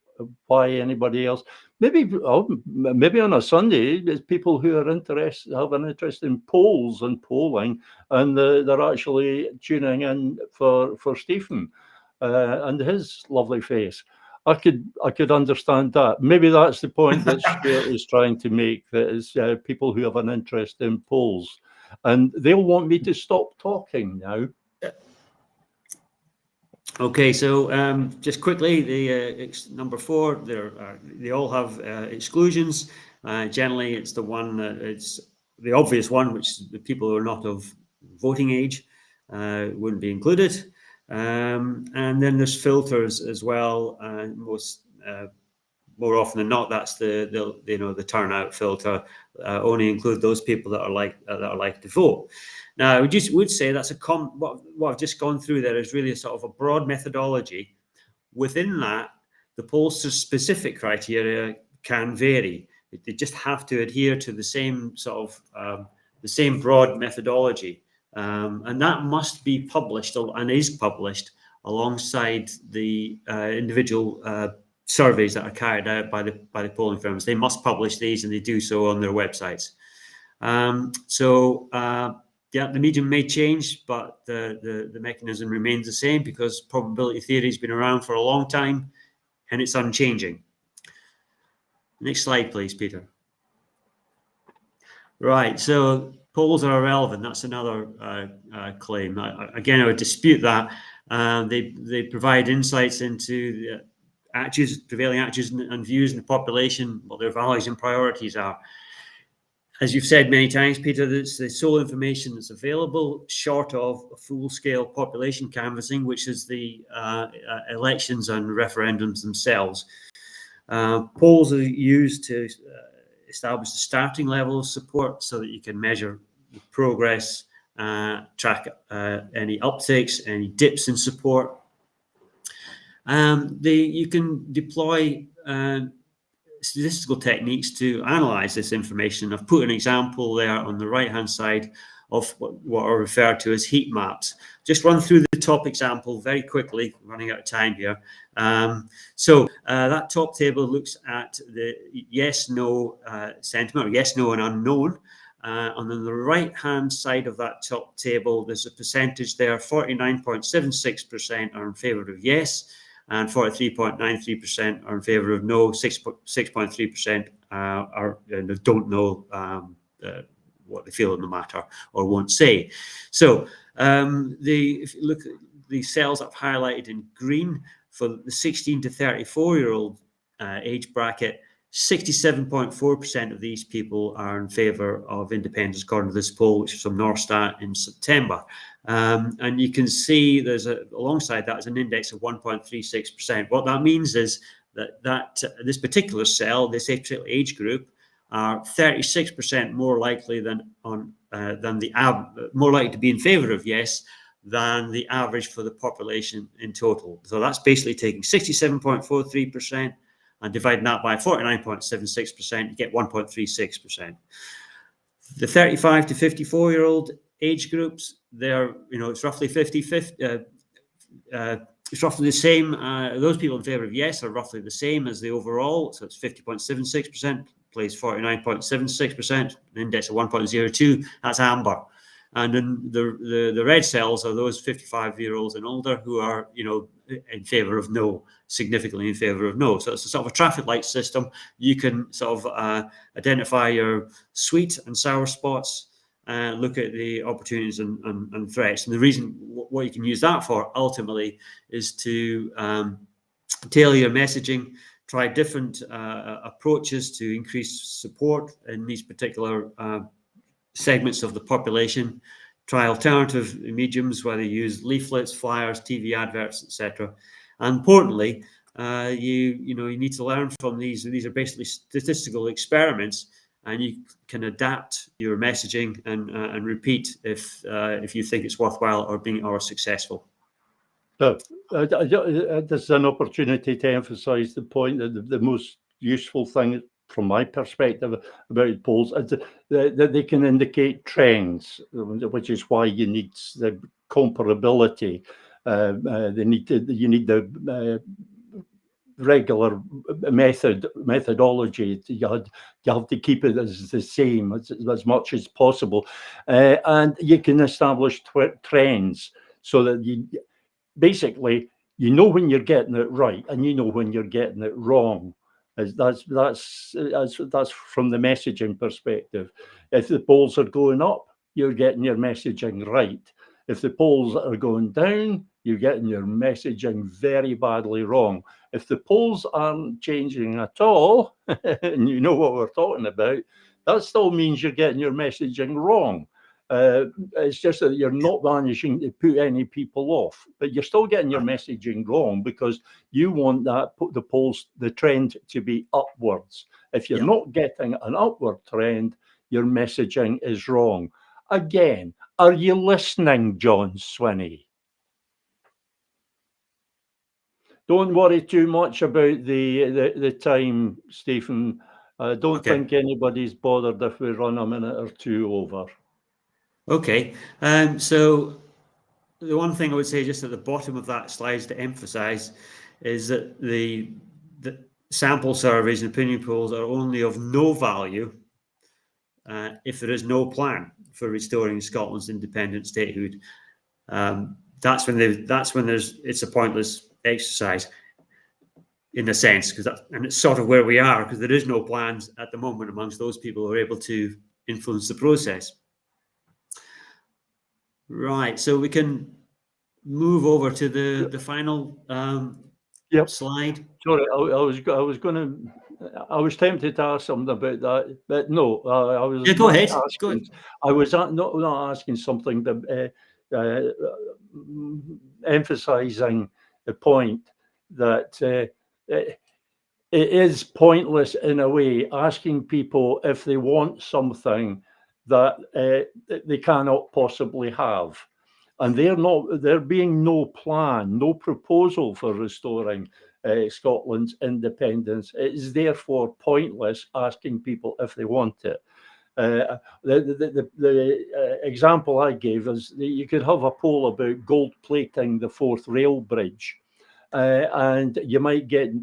why anybody else. Maybe on a Sunday, it's people who are interested, have an interest in polls and polling, and they're actually tuning in for Stephen and his lovely face. I could understand that. Maybe that's the point that Stuart is trying to make. That is people who have an interest in polls, and they'll want me to stop talking now. Okay, so just quickly, the number 4, they all have exclusions. Generally, it's the one that it's the obvious one, which the people who are not of voting age wouldn't be included. And then there's filters as well. More often than not, that's the turnout filter. Only include those people that are like to vote. Now, I would say that's what I've just gone through there is really a sort of a broad methodology. Within that, the pollster's specific criteria can vary. They just have to adhere to the same sort of the same broad methodology, and that must be published and is published alongside the individual surveys that are carried out by the polling firms. They must publish these, and they do so on their websites. Yeah, the medium may change, but the mechanism remains the same because probability theory has been around for a long time and it's unchanging. Next slide, please, Peter. Right, so polls are irrelevant. That's another claim. Again, I would dispute that. They provide insights into the prevailing attitudes and views in the population, what their values and priorities are. As you've said many times, Peter, that's the sole information that's available, short of a full-scale population canvassing, which is the elections and referendums themselves. Polls are used to establish the starting level of support so that you can measure the progress, track any uptakes, any dips in support. You can deploy statistical techniques to analyze this information. I've put an example there on the right hand side of what are referred to as heat maps. Just run through the top example very quickly, running out of time here. That top table looks at the yes, no sentiment, or yes, no and unknown. And on the right hand side of that top table, there's a percentage there. 49.76% are in favor of yes, and 43.93% are in favour of no. 6.3% don't know what they feel on the matter or won't say. So if you look at the cells I've highlighted in green for the 16 to 34-year-old age bracket, 67.4% of these people are in favour of independence, according to this poll, which is from Norstat in September. And you can see there's alongside that is an index of 1.36%. What that means is that this particular cell, this particular age group, are 36% more likely more likely to be in favour of yes than the average for the population in total. So that's basically taking 67.43% and dividing that by 49.76%, you get 1.36%. The 35 to 54-year-old age groups, it's roughly 50-50. It's roughly the same. Those people in favour of yes are roughly the same as the overall. So it's 50.76%, plays 49.76%, an index of 1.02. That's amber. And then the red cells are those 55-year-olds and older who are, in favour of no, significantly in favour of no. So it's a sort of a traffic light system. You can sort of identify your sweet and sour spots, look at the opportunities and threats. And the reason what you can use that for ultimately is to tailor your messaging, try different approaches to increase support in these particular segments of the population, try alternative mediums, whether you use leaflets, flyers, TV adverts, etc. And importantly, you need to learn from these. These are basically statistical experiments, and you can adapt your messaging and repeat if you think it's worthwhile or successful. So, this is an opportunity to emphasise the point that the most useful thing, from my perspective, about polls is that they can indicate trends, which is why you need the comparability. You need the regular methodology. You have to keep it as the same as much as possible, and you can establish trends so that basically, you know when you're getting it right, and you know when you're getting it wrong. That's from the messaging perspective. If the polls are going up, you're getting your messaging right. If the polls are going down, you're getting your messaging very badly wrong. If the polls aren't changing at all, and you know what we're talking about, that still means you're getting your messaging wrong. It's just that you're not managing to put any people off, but you're still getting your messaging wrong because you want the trend to be upwards. If you're not getting an upward trend, your messaging is wrong. Again, are you listening, John Swinney? Don't worry too much about the time, Stephen. I don't think anybody's bothered if we run a minute or two over. Okay, so the one thing I would say just at the bottom of that slide to emphasize is that the sample surveys and opinion polls are only of no value if there is no plan for restoring Scotland's independent statehood. That's when it's a pointless exercise in a sense, and it's sort of where we are, because there is no plans at the moment amongst those people who are able to influence the process. Right, so we can move over to the final slide. Sorry, I was tempted to ask something about that, but no, I was. Yeah, go ahead. I was not asking something to emphasising the point that it is pointless in a way asking people if they want something that they cannot possibly have. And there being no plan, no proposal for restoring Scotland's independence, it is therefore pointless asking people if they want it. The example I gave is that you could have a poll about gold plating the fourth rail bridge, and you might get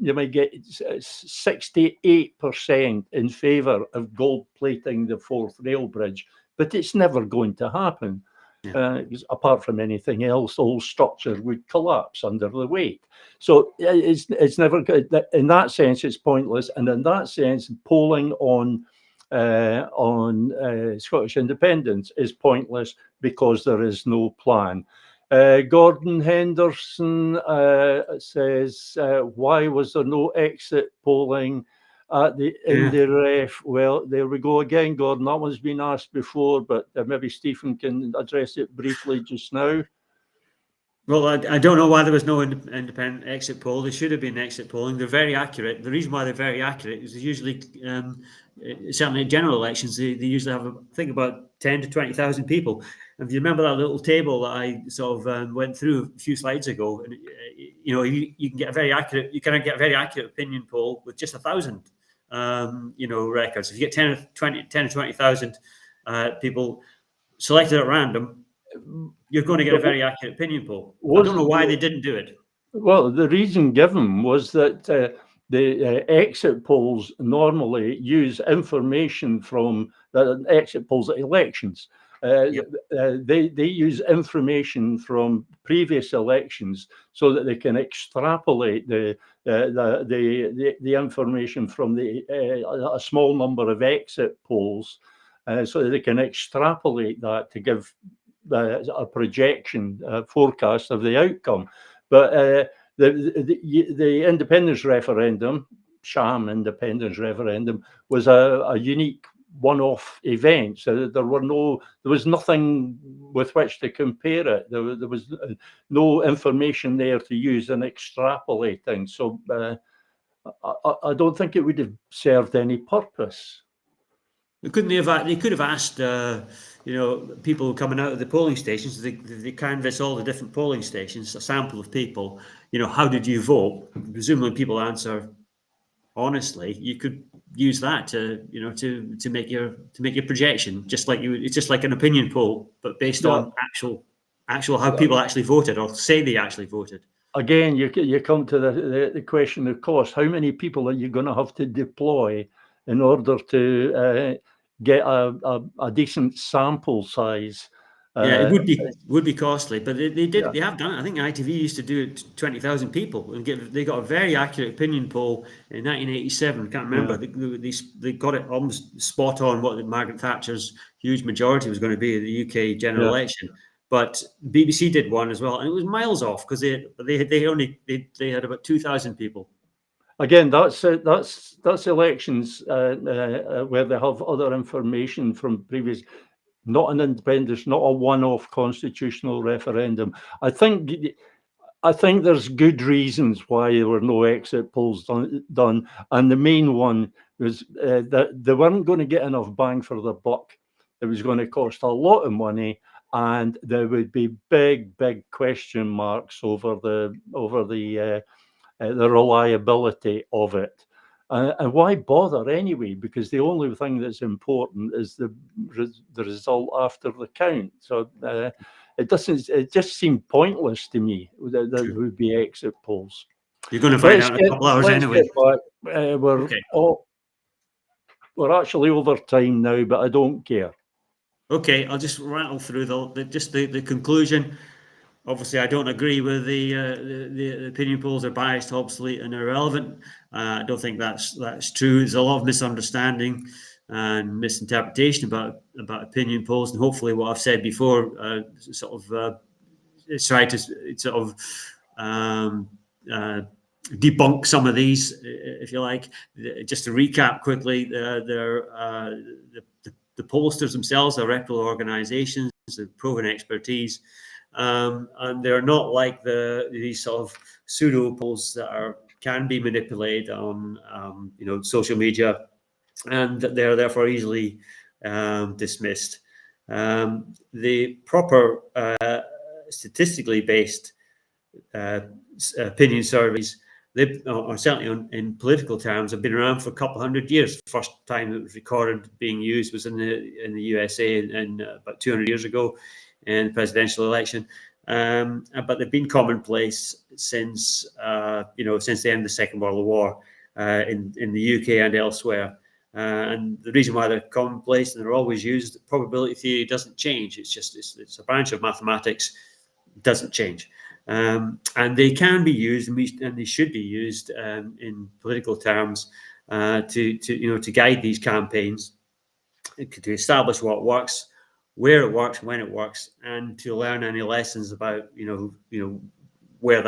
68% in favour of gold plating the fourth rail bridge, but it's never going to happen. Apart from anything else, the whole structure would collapse under the weight. So it's never good. In that sense, it's pointless, and in that sense, polling on Scottish independence is pointless because there is no plan. Gordon Henderson says, why was there no exit polling at the Indy Ref? Well, there we go again, Gordon. That one's been asked before, but maybe Stephen can address it briefly just now. Well, I don't know why there was no independent exit poll. There should have been exit polling. They're very accurate. The reason why they're very accurate is usually, certainly in general elections, they usually have, I think, about 10 to 20,000 people. And if you remember that little table that I sort of went through a few slides ago, and you can get a very accurate, you can get a very accurate opinion poll with just 1,000, records. If you get 10 or 20,000 people selected at random, you're going to get a very accurate opinion poll. I don't know why they didn't do it. Well, the reason given was that the exit polls normally use information from the exit polls at elections. They use information from previous elections so that they can extrapolate the information from a small number of exit polls, so that they can extrapolate that to give a projection, forecast of the outcome. But the independence referendum, sham independence referendum, was a unique one-off events. There was nothing with which to compare it. There was no information there to use in extrapolating. So I don't think it would have served any purpose. Couldn't they have? They could have asked, people coming out of the polling stations. They canvass all the different polling stations, a sample of people. How did you vote? Presumably, people answer honestly. You could use that to make your projection. It's just like an opinion poll, but based on actual how people actually voted or say they actually voted. Again, you come to the question of cost. How many people are you going to have to deploy in order to get a decent sample size? Yeah, it would be costly, but they have done it. I think ITV used to do it to 20,000 people and they got a very accurate opinion poll in 1987. Can't remember. They got it almost spot on what Margaret Thatcher's huge majority was going to be in the UK general election. But BBC did one as well, and it was miles off because they had about 2,000 people. Again, that's elections where they have other information from previous. Not an independence, not a one-off constitutional referendum. I think there's good reasons why there were no exit polls done, and the main one was that they weren't going to get enough bang for the buck. It was going to cost a lot of money, and there would be big question marks over the reliability of it. And why bother anyway? Because the only thing that's important is the result after the count. So it just seemed pointless to me that there would be exit polls. You're going to find out in a couple hours anyway. We're actually over time now, but I don't care. Okay, I'll just rattle through the conclusion. Obviously, I don't agree with the opinion polls are biased, obsolete, and irrelevant. I don't think that's true. There's a lot of misunderstanding and misinterpretation about opinion polls, and hopefully, what I've said before try to debunk some of these, if you like. Just to recap quickly, the pollsters themselves are reputable organisations with proven expertise. And they're not like these sort of pseudo polls that can be manipulated on social media, and that they're therefore easily dismissed. The proper statistically based opinion surveys, or certainly in political terms, have been around for a couple of hundred years. The first time it was recorded being used was in the USA in about 200 years ago, in the presidential election, but they've been commonplace since the end of the Second World War in the UK and elsewhere. And the reason why they're commonplace and they're always used, probability theory doesn't change. It's a branch of mathematics, doesn't change, and they can be used and they should be used in political terms to guide these campaigns, to establish what works, where it works, when it works, and to learn any lessons about where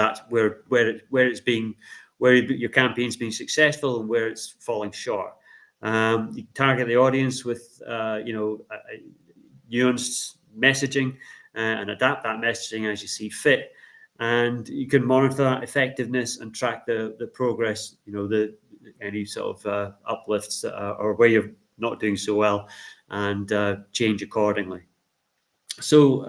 your campaign's being successful and where it's falling short. You target the audience with nuanced messaging and adapt that messaging as you see fit, and you can monitor that effectiveness and track the progress. Any sort of uplifts or where you're not doing so well, and change accordingly. So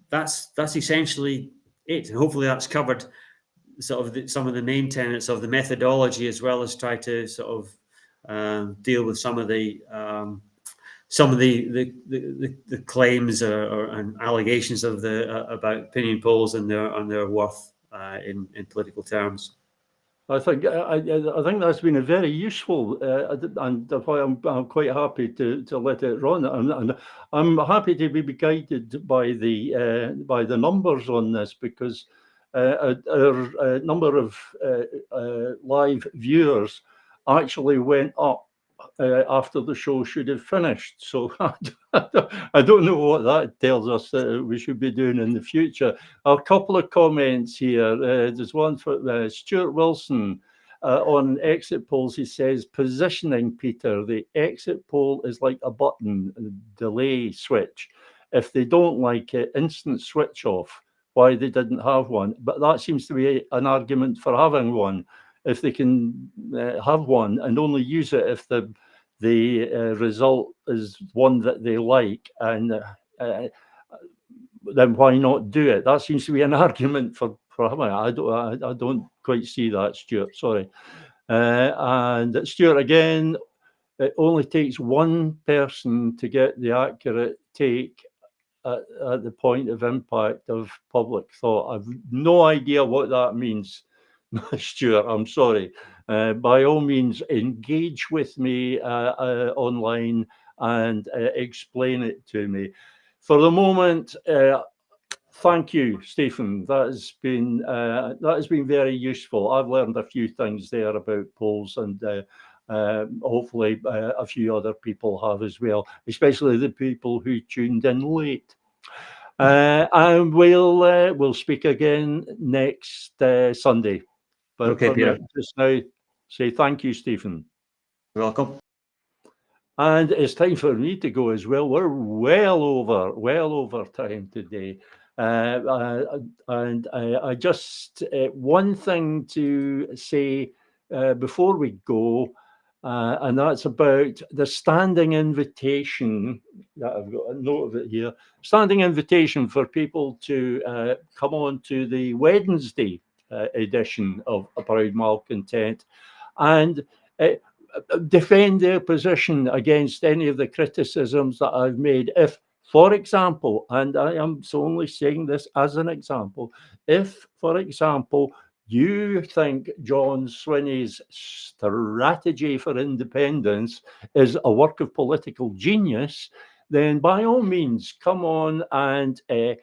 that's essentially it, and hopefully that's covered some of the main tenets of the methodology, as well as try to sort of deal with some of the claims and allegations of about opinion polls and their worth in political terms. I think that's been a very useful, and why I'm quite happy to let it run. And I'm happy to be guided by the numbers on this, because our number of live viewers actually went up after the show should have finished. So I don't know what that tells us that we should be doing in the future. A couple of comments here. There's one for Stuart Wilson. on exit polls, he says, positioning, Peter, the exit poll is like a button, a delay switch. If they don't like it, instant switch off. Why they didn't have one. But that seems to be an argument for having one. If they can have one and only use it if the result is one that they like, and then why not do it? That seems to be an argument for having it. I don't quite see that, Stuart. Sorry. And Stuart, again, it only takes one person to get the accurate take at the point of impact of public thought. I've no idea what that means, Stuart. I'm sorry. By all means, engage with me online and explain it to me. For the moment, thank you, Stephen. That has been very useful. I've learned a few things there about polls, and hopefully a few other people have as well, especially the people who tuned in late. And we'll speak again next Sunday. But okay, Peter. Just now, say thank you, Stephen. You're welcome. And it's time for me to go as well. We're well over time today. And I just, one thing to say before we go, and that's about the standing invitation that I've got a note of it here. Standing invitation for people to come on to the Wednesday edition of Proud Malcontent and defend their position against any of the criticisms that I've made. If, for example, and I am only saying this as an example, if, for example, you think John Swinney's strategy for independence is a work of political genius, then by all means, come on and tear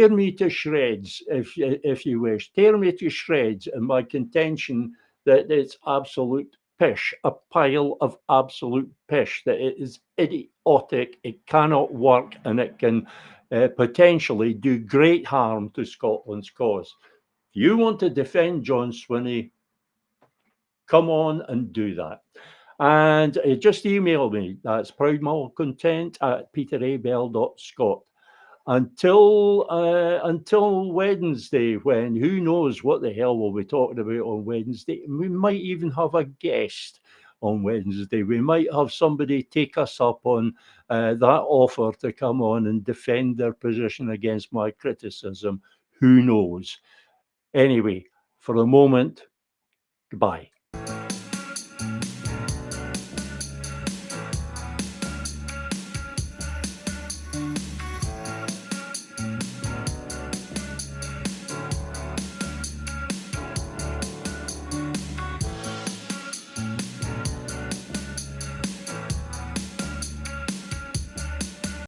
me to shreds, if you wish. Tear me to shreds in my contention that it's absolute pish, a pile of absolute pish, that it is idiotic, it cannot work, and it can potentially do great harm to Scotland's cause. If you want to defend John Swinney, come on and do that. And just email me. That's proudmalcontent@peterabell.scot. Until Wednesday, when who knows what the hell we'll be talking about on Wednesday. We might even have a guest on Wednesday. We might have somebody take us up on that offer to come on and defend their position against my criticism. Who knows? Anyway, for the moment, goodbye.